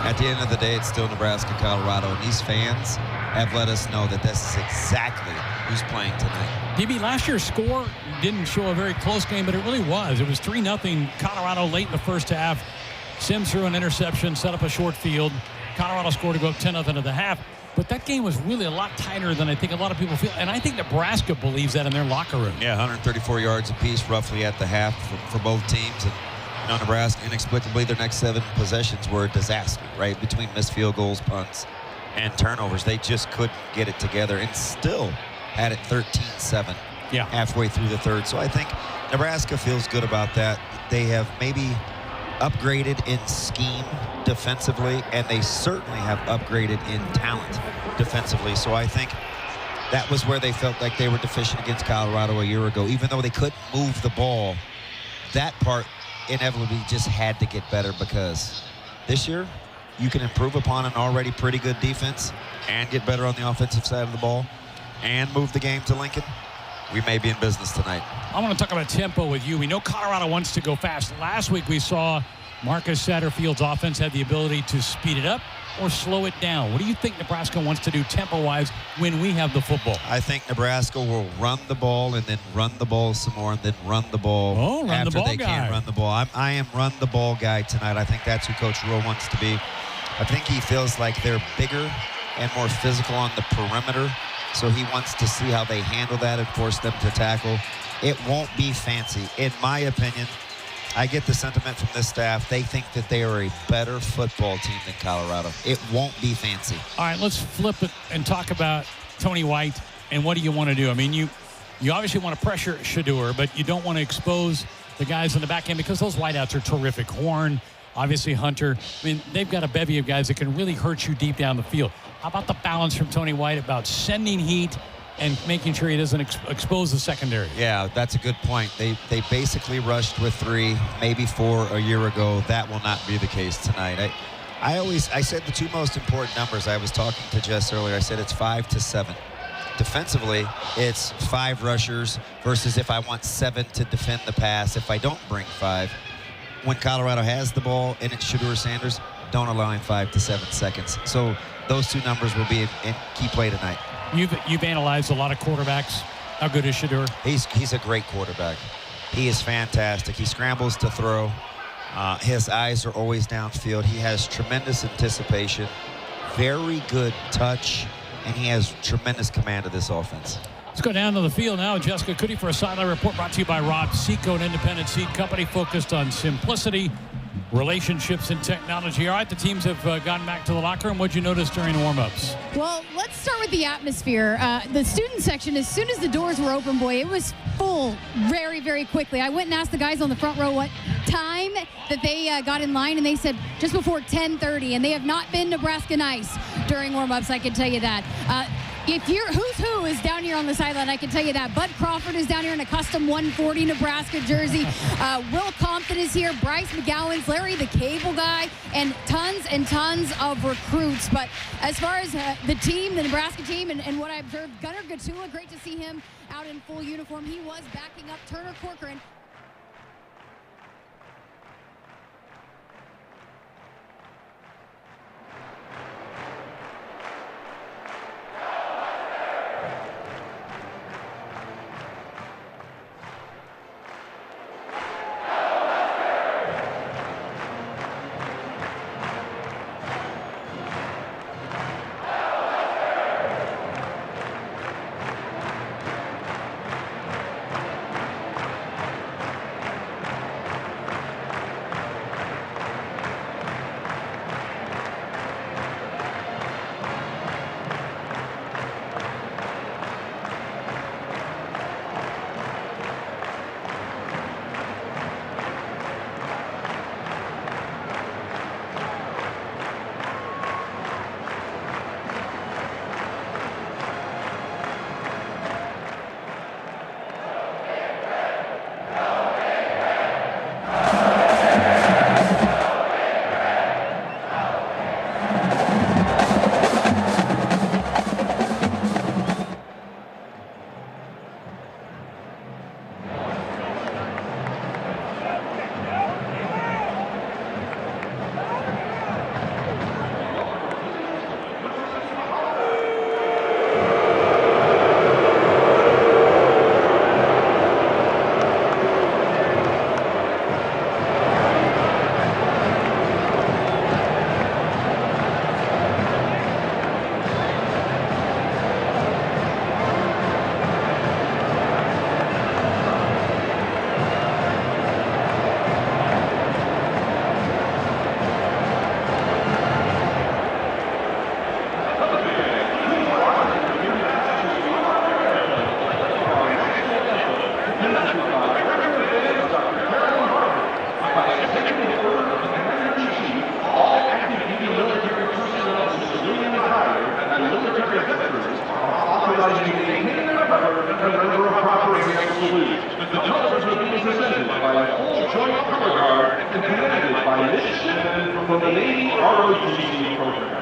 At the end of the day, it's still Nebraska, Colorado, and these fans have let us know that this is exactly who's playing tonight. DB, last year's score didn't show a very close game, but it really was. It was 3-0 Colorado late in the first half. Sims threw an interception, set up a short field. Colorado scored to go up 10-0 at the half. But that game was really a lot tighter than I think a lot of people feel. And I think Nebraska believes that in their locker room. Yeah, 134 yards apiece roughly at the half for both teams. And Nebraska, inexplicably, their next 7 possessions were a disaster, right? Between missed field goals, punts, and turnovers. They just couldn't get it together and still had it 13-7 halfway through the third. So I think Nebraska feels good about that. They have maybe upgraded in scheme defensively, and they certainly have upgraded in talent defensively. So I think that was where they felt like they were deficient against Colorado a year ago. Even though they couldn't move the ball, that part inevitably just had to get better, because this year you can improve upon an already pretty good defense and get better on the offensive side of the ball and move the game to Lincoln. We may be in business tonight. I want to talk about tempo with you. We know Colorado wants to go fast. Last week we saw Marcus Satterfield's offense had the ability to speed it up or slow it down. What do you think Nebraska wants to do tempo-wise when we have the football? I think Nebraska will run the ball and then run the ball some more and then run the ball after they can't run the ball. I am run the ball guy tonight. I think that's who Coach Rhule wants to be. I think he feels like they're bigger and more physical on the perimeter, so he wants to see how they handle that and force them to tackle. It won't be fancy. In my opinion, I get the sentiment from this staff. They think that they are a better football team than Colorado. It won't be fancy. All right, let's flip it and talk about Tony White and what do you want to do? I mean, you obviously want to pressure Shedeur, but you don't want to expose the guys in the back end because those wideouts are terrific. Horn, obviously Hunter. I mean, they've got a bevy of guys that can really hurt you deep down the field. How about the balance from Tony White about sending heat and making sure he doesn't expose the secondary? Yeah, that's a good point. They basically rushed with 3, maybe 4 a year ago. That will not be the case tonight. I said the 2 most important numbers. I was talking to Jess earlier. I said it's 5 to 7. Defensively, it's 5 rushers versus if I want 7 to defend the pass, if I don't bring 5. When Colorado has the ball and it's Shedeur Sanders, don't allow him 5 to 7 seconds. So those 2 numbers will be in key play tonight. You've analyzed a lot of quarterbacks. How good is Shedeur? He's a great quarterback. He is fantastic. He scrambles to throw. His eyes are always downfield. He has tremendous anticipation, very good touch, and he has tremendous command of this offense. Let's go down to the field now. Jessica Cootie for a sideline report brought to you by Rob Seco, an independent seed company focused on simplicity, relationships, and technology. All right, the teams have gone back to the locker room. What'd you notice during warm-ups? Well, let's start with the atmosphere. The student section, as soon as the doors were open, boy, it was full very, very quickly. I went and asked the guys on the front row what time that they got in line, and they said just before 10:30, and they have not been Nebraska nice during warm-ups, I can tell you that. If you're who's who is down here on the sideline, I can tell you that. Bud Crawford is down here in a custom 140 Nebraska jersey. Will Compton is here. Bryce McGowan's, Larry the Cable Guy, and tons of recruits. But as far as the team, the Nebraska team, and what I observed, Gunnar Gatula, great to see him out in full uniform. He was backing up Turner Corcoran. The television is presented by a full joint color guard and commanded by midshipmen from the Navy ROTC program.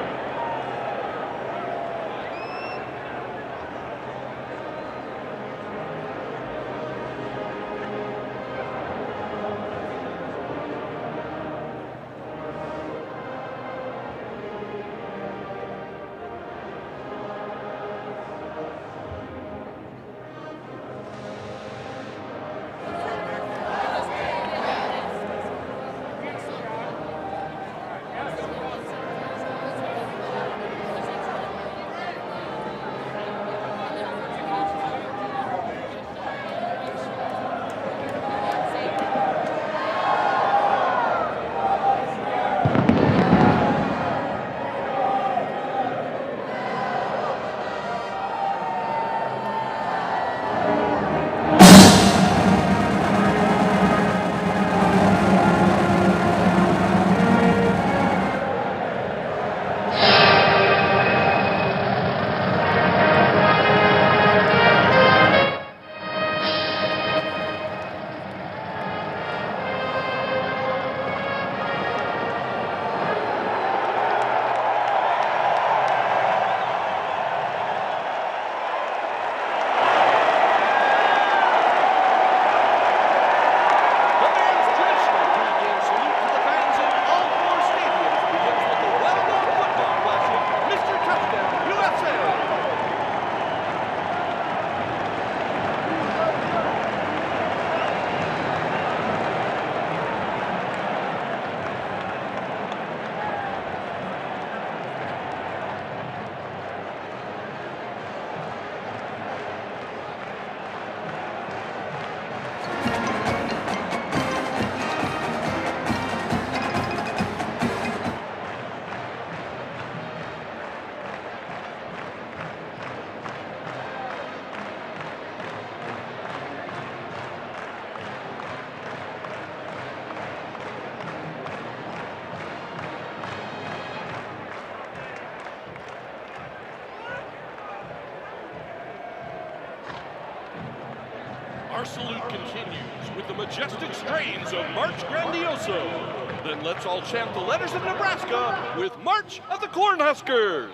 Our salute continues with the majestic strains of March Grandioso. Then let's all chant the letters of Nebraska with March of the Cornhuskers.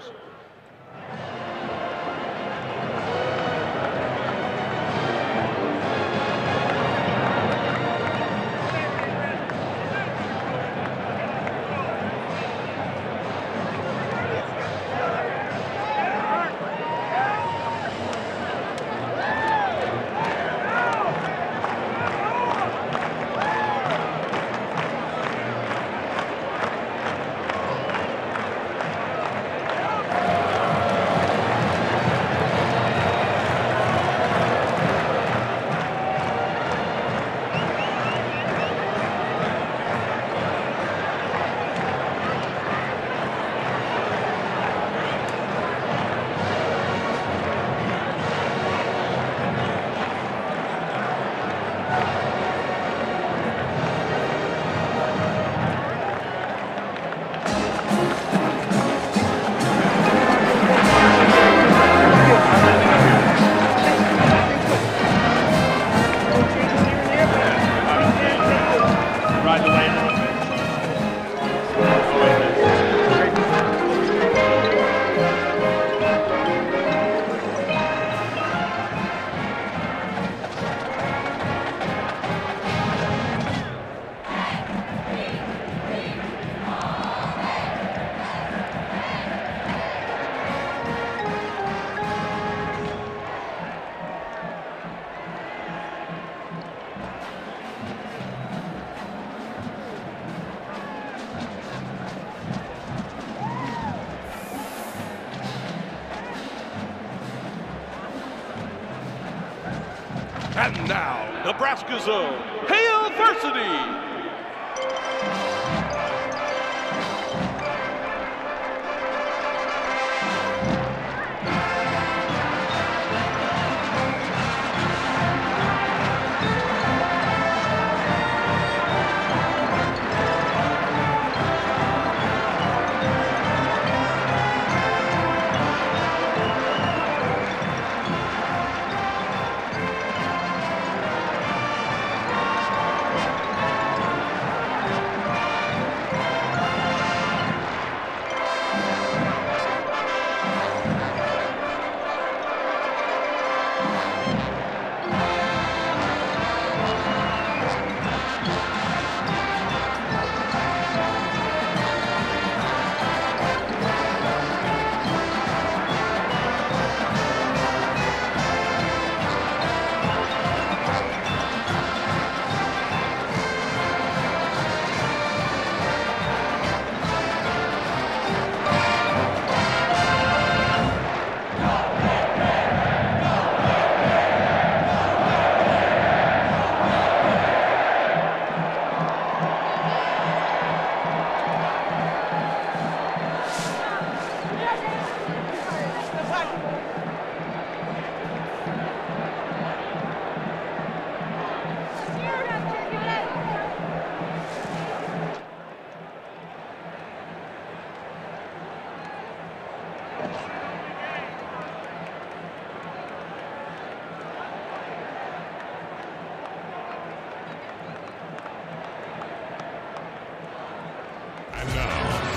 And now, Nebraska's own Hail Varsity!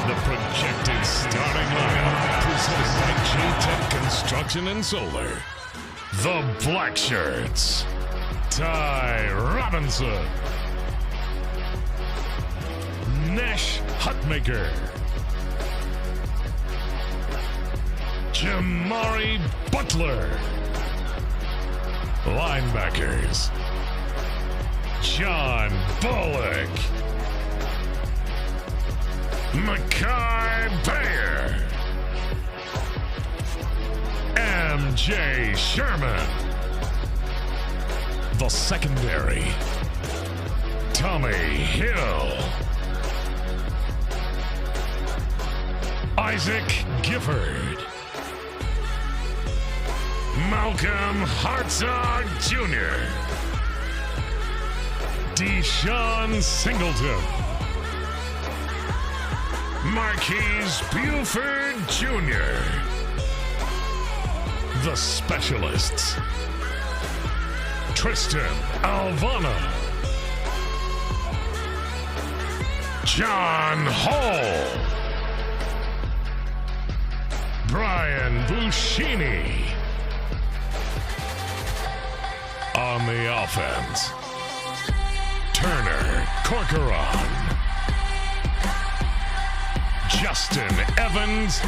The projected starting lineup presented by J-Tech Construction and Solar. The Black Shirts, Ty Robinson, Nash Hutmaker, Jamari Butler. Linebackers, John Bullock, Mekhi Bayer, MJ Sherman. The secondary, Tommy Hill, Isaac Gifford, Malcolm Hartzog Jr., Deshaun Singleton, Marquise Buford Jr., the specialists, Tristan Alvana, John Hall, Brian Buschini. On the offense, Turner Corcoran, Justin Evans,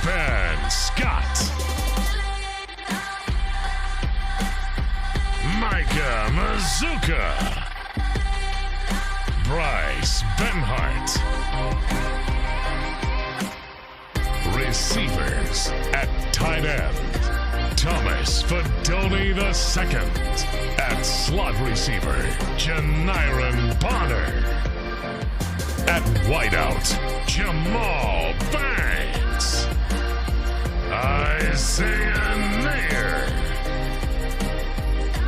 Ben Scott, Micah Mazuka, Bryce Benhart. Receivers at tight end, Thomas Fedoni II. At slot receiver, Janiron Bonner. At wideout, Jamal Banks. Isaiah Nair.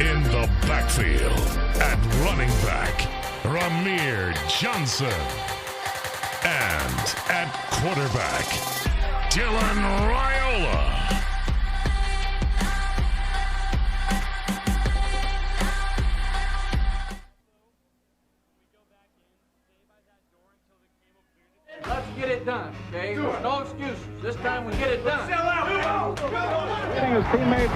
In the backfield, at running back, Ramir Johnson. And at quarterback, Dylan Raiola. Let's get it done, okay? No excuses. This time we get it done. Getting his teammates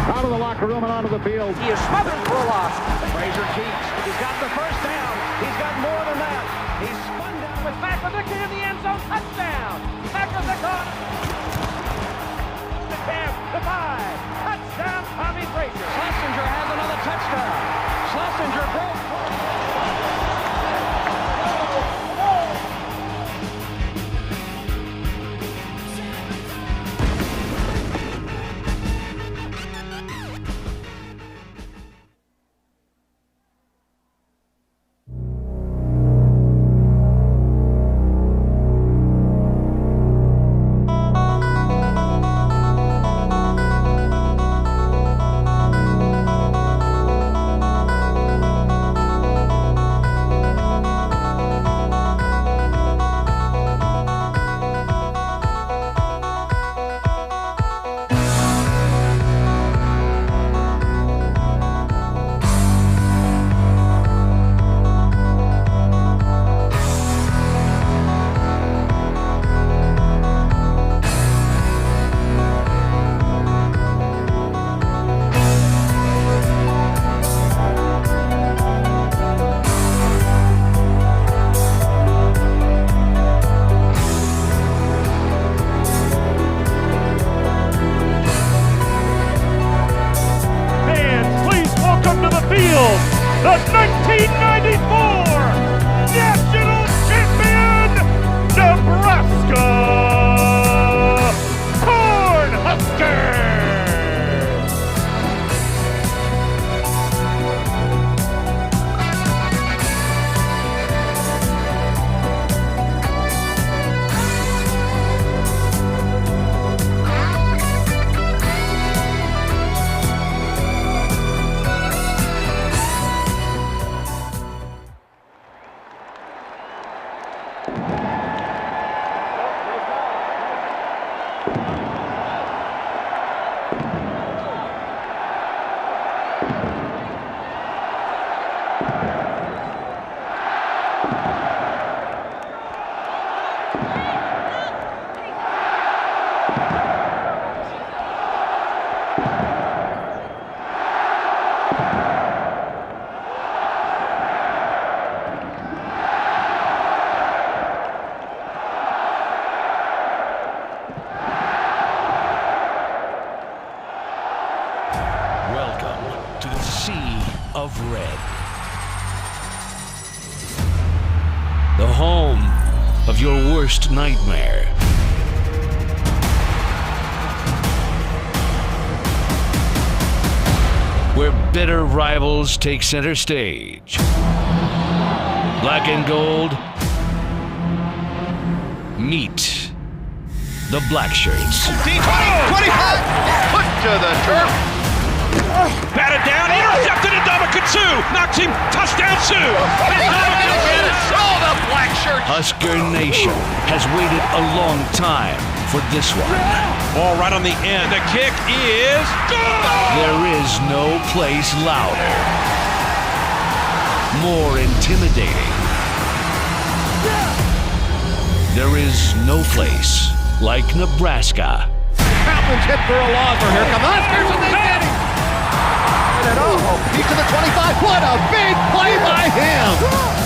out of the locker room and onto the field. He is smothered for a loss. Fraser Keats, he's got the first down. He's got more than that. He's spun down with McAvick in the end zone. Touchdown. McAvick on. The 10, the 5. Touchdown, Tommy Fraser. Schlesinger has another touchdown. Schlesinger broke. to the sea of red. The home of your worst nightmare. Where bitter rivals take center stage. Black and gold meet the black shirts. 25, put to the turf. Batted down, intercepted, and Ndamukong knocks him, touchdown Sioux. Oh, the black shirt. Husker Nation has waited a long time for this one. Ball right on the end. The kick is good. There is no place louder, more intimidating. There is no place like Nebraska. Kaplan's hit for a loss. Here come Huskers, and they get him. And he's to the 25. What a big play by him.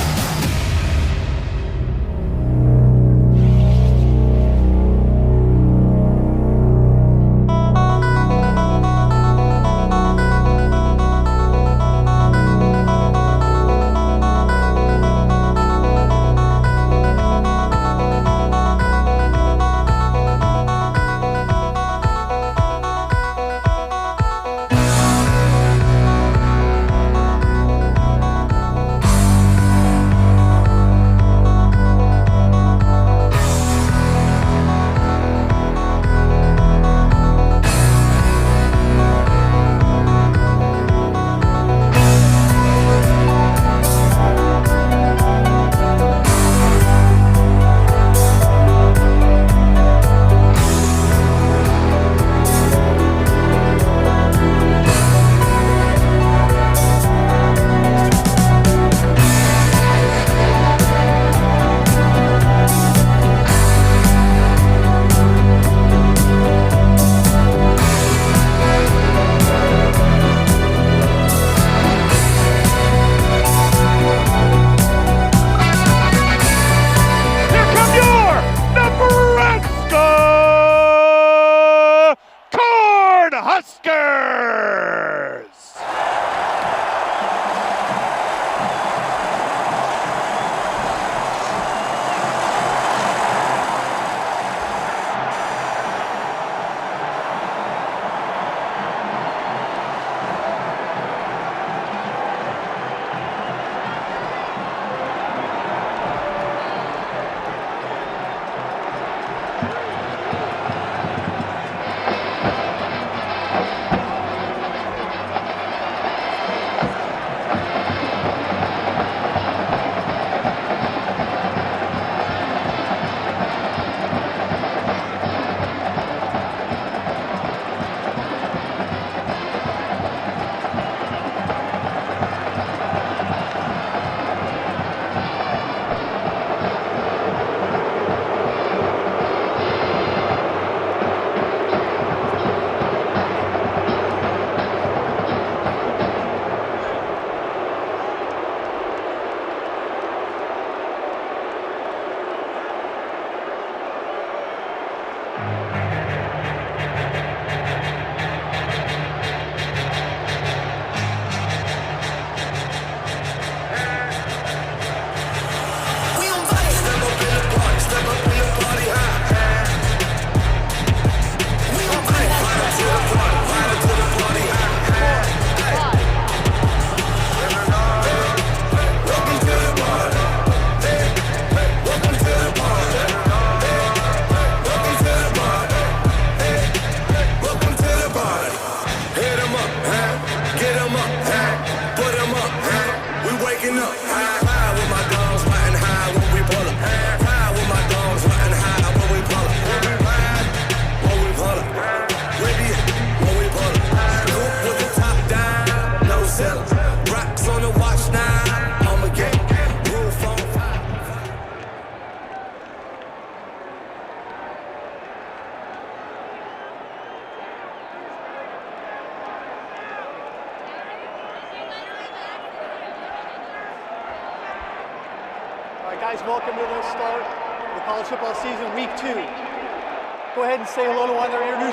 All right, guys, welcome to the start of the college football season, week 2. Go ahead and say hello to one of their introducers.